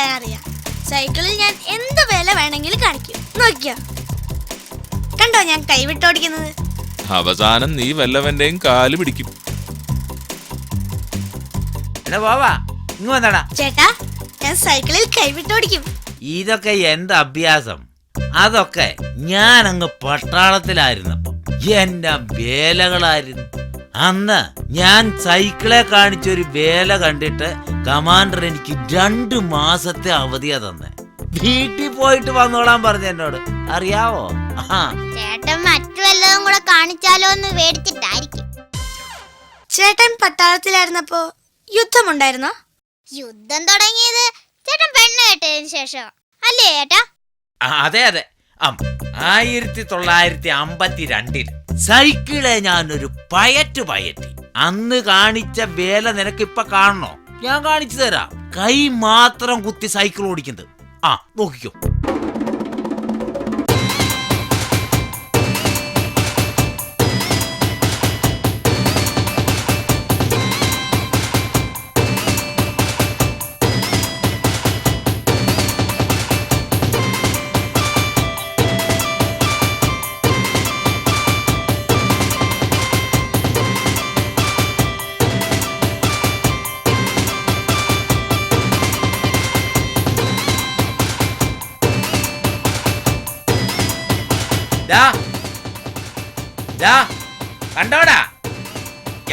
ഓടാൻ അറിയാം. സൈക്കിളിൽ ഞാൻ എന്ത് വില വേണമെങ്കിലും കാണിക്കും. നോക്കിയോ, കണ്ടോ ഞാൻ കൈവിട്ടോടിക്കുന്നത്? അവസാനം നീ വല്ലവന്റെയും കാല് പിടിക്കും. ചേട്ടാ, ഞാൻ സൈക്കിളിൽ കൈവിട്ടോടിക്കും. ഇതൊക്കെ എന്റെ അഭ്യാസം. അതൊക്കെ ഞാൻ അങ്ങ് പട്ടാളത്തിലായിരുന്നപ്പോ എന്റെ വേലകളായിരുന്നു. അന്ന് ഞാൻ സൈക്കിളെ കാണിച്ചൊരു വേല കണ്ടിട്ട് കമാൻഡർ എനിക്ക് 2 മാസത്തെ അവധിയാ തന്നെ. വീട്ടിൽ പോയിട്ട് വന്നോളാൻ പറഞ്ഞു എന്നോട്. അറിയാവോ? ചേട്ടൻ മറ്റു വല്ലതും കൂടെ കാണിച്ചാലോ എന്ന് പേടിച്ചിട്ടായിരിക്കും. ചേട്ടൻ പട്ടാളത്തിലായിരുന്നപ്പോ യുദ്ധമുണ്ടായിരുന്നോ? യുദ്ധം തുടങ്ങിയത് ചേട്ടൻ പെണ്ണ് കേട്ടതിന് ശേഷം അല്ലേ ചേട്ടാ? അതെ അതെ. 1952 സൈക്കിളെ ഞാനൊരു പയറ്റി. അന്ന് കാണിച്ച വേല നിനക്കിപ്പൊ കാണണോ? ഞാൻ കാണിച്ചു തരാം. കൈ മാത്രം കുത്തി സൈക്കിൾ ഓടിക്കുന്നത്. നോക്കിക്കോ. കണ്ടോടാ,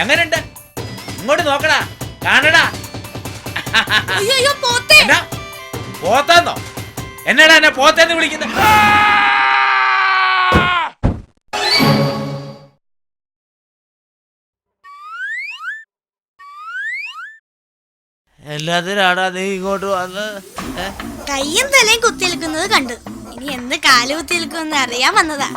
എങ്ങനുണ്ട്? ഇങ്ങോട്ട് നോക്കടാ, കാണടാ. പോത്താന്നോ? എന്നടാ എന്നെ പോത്തെന്ന് വിളിക്കുന്നത്? എല്ലാത്തിനാടാ നീ ഇങ്ങോട്ട് വന്നത്? കയ്യും തലയും കുത്തിയേൽക്കുന്നത് കണ്ടു. ഇനി എന്ത് കാല് കുത്തിയേൽക്കുമെന്ന് അറിയാൻ വന്നതാ.